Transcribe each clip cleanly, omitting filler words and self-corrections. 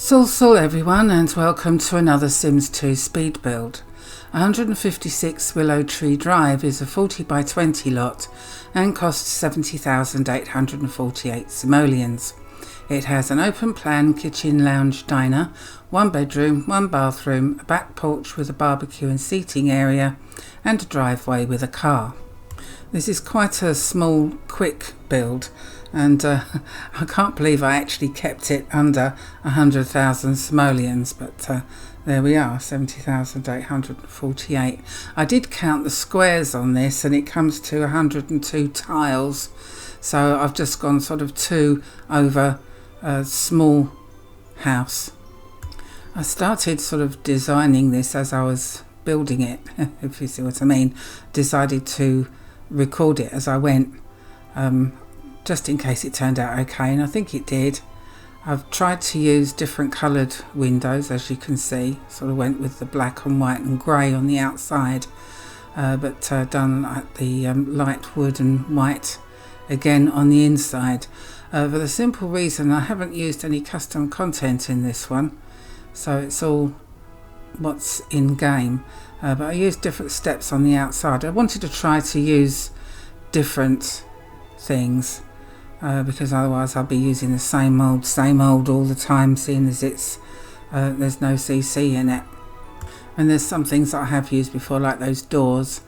Sul everyone, and welcome to another Sims 2 speed build. 156 Willow Tree Drive is a 40 by 20 lot and costs 70,848 simoleons. It has an open plan kitchen lounge diner, one bedroom, one bathroom, a back porch with a barbecue and seating area, and a driveway with a car. This is quite a small, quick build, and I can't believe I actually kept it under 100,000 simoleons, but there we are, 70,848. I did count the squares on this and it comes to 102 tiles, so I've just gone sort of 2 over a small house. I started sort of designing this as I was building it, if you see what I mean. Decided to record it as I went, just in case it turned out okay, and I think it did. I've tried to use different coloured windows, as you can see. Sort of went with the black and white and grey on the outside, but done like the light wood and white again on the inside, for the simple reason I haven't used any custom content in this one, so it's all what's in game. But I used different steps on the outside. I wanted to try to use different things, because otherwise I'll be using the same old all the time, seeing as it's there's no CC in it. And there's some things that I have used before, like those doors,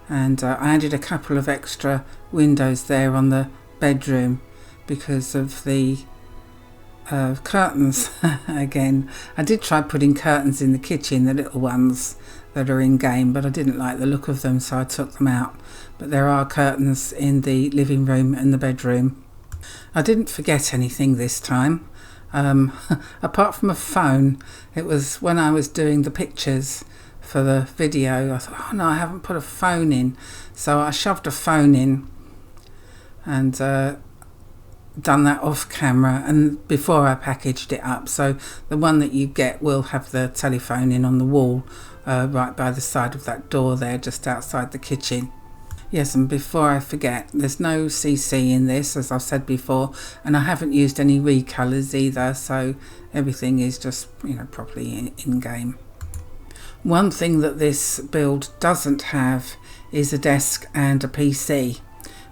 and I added a couple of extra windows there on the bedroom because of the curtains. Again, I did try putting curtains in the kitchen, the little ones that are in game, but I didn't like the look of them, so I took them out. But there are curtains in the living room and the bedroom. I didn't forget anything this time, apart from a phone. It was when I was doing the pictures for the video, I thought, oh no, I haven't put a phone in, so I shoved a phone in and done that off camera and before I packaged it up. So the one that you get will have the telephone in on the wall, right by the side of that door there, just outside the kitchen. Yes, and before I forget, there's no CC in this, as I've said before, and I haven't used any recolours either, so everything is just, properly in game. One thing that this build doesn't have is a desk and a PC,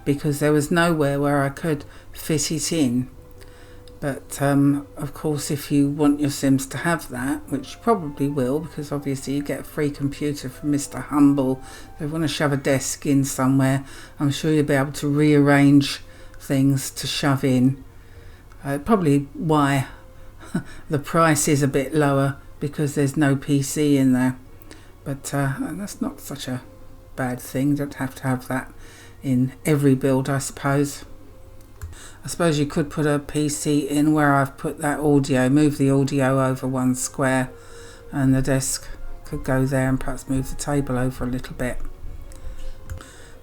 because there was nowhere where I could fit it in. But of course, if you want your Sims to have that, which you probably will, because obviously you get a free computer from Mr. Humble, if you want to shove a desk in somewhere, I'm sure you'll be able to rearrange things to shove in. Probably why the price is a bit lower, because there's no PC in there. But that's not such a bad thing. You don't have to have that in every build, I suppose. I suppose you could put a PC in where I've put that audio, move the audio over one square, and the desk could go there, and perhaps move the table over a little bit.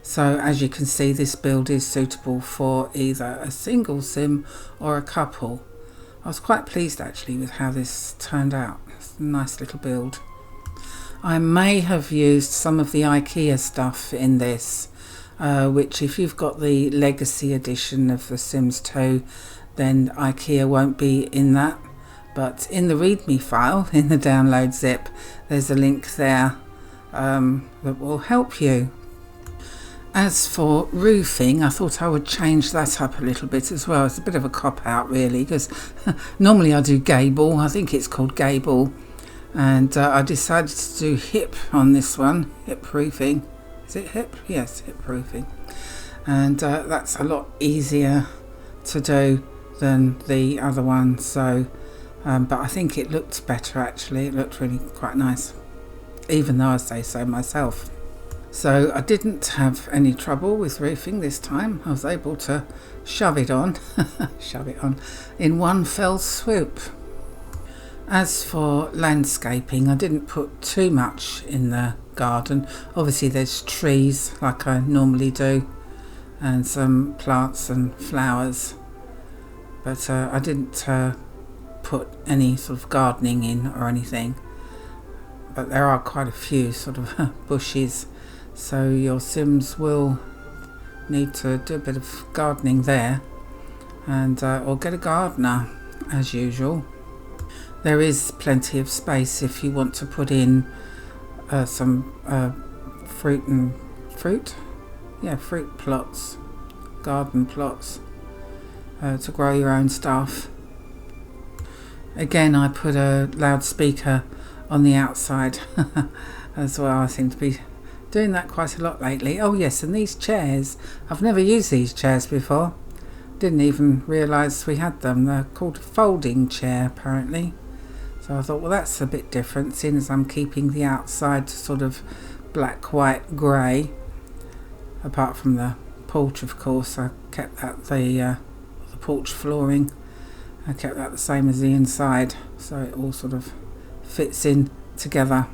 So as you can see, this build is suitable for either a single sim or a couple. I was quite pleased actually with how this turned out. It's a nice little build. I may have used some of the IKEA stuff in this, which if you've got the Legacy edition of The Sims 2, then IKEA won't be in that. But in the README file, in the download zip, there's a link there that will help you. As for roofing, I thought I would change that up a little bit as well. It's a bit of a cop-out really, because normally I do gable. I think it's called gable. And I decided to do hip on this one, hip roofing. Is it hip? Yes, hip roofing. And that's a lot easier to do than the other one. So, but I think it looked better actually. It looked really quite nice, even though I say so myself. So I didn't have any trouble with roofing this time. I was able to shove it on, in one fell swoop. As for landscaping, I didn't put too much in the garden. Obviously there's trees like I normally do, and some plants and flowers, but I didn't put any sort of gardening in or anything. But there are quite a few sort of bushes, so your Sims will need to do a bit of gardening there, and or get a gardener as usual. There is plenty of space if you want to put in some fruit plots, garden plots, to grow your own stuff. Again, I put a loudspeaker on the outside as well. I seem to be doing that quite a lot lately. Oh yes, and these chairs, I've never used these chairs before. Didn't even realise we had them. They're called a folding chair apparently. So I thought, well, that's a bit different, seeing as I'm keeping the outside sort of black, white, grey. Apart from the porch, of course, I kept that the porch flooring. I kept that the same as the inside, so it all sort of fits in together.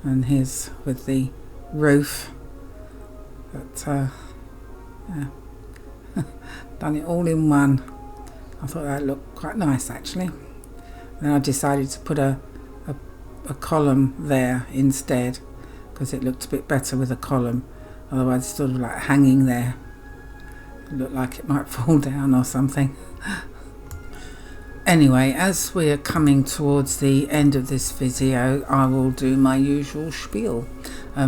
And here's with the roof. But yeah, done it all in one. I thought that looked quite nice actually. Then I decided to put a column there instead, because it looked a bit better with a column. Otherwise it's sort of like hanging there. It looked like it might fall down or something. Anyway, as we are coming towards the end of this video, I will do my usual spiel.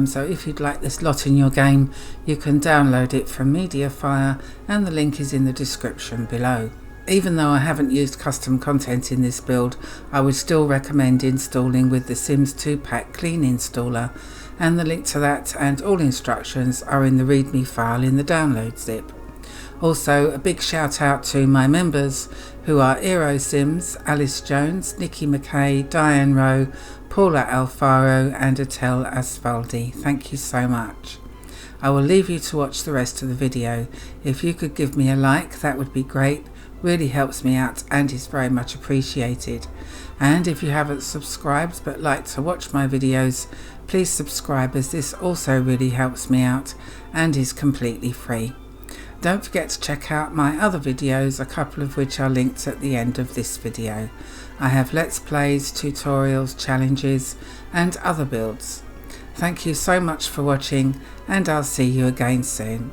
So if you'd like this lot in your game, you can download it from Mediafire, and the link is in the description below. Even though I haven't used custom content in this build, I would still recommend installing with the Sims 2 Pack Clean Installer, and the link to that and all instructions are in the README file in the download zip. Also, a big shout out to my members, who are Eero Sims, Alice Jones, Nikki McKay, Diane Rowe, Paula Alfaro and Atel Asfaldi. Thank you so much. I will leave you to watch the rest of the video. If you could give me a like, that would be great. Really helps me out and is very much appreciated. And if you haven't subscribed but like to watch my videos, please subscribe, as this also really helps me out and is completely free. Don't forget to check out my other videos, a couple of which are linked at the end of this video. I have Let's Plays, tutorials, challenges and other builds. Thank you so much for watching, and I'll see you again soon.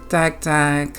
Dag dag.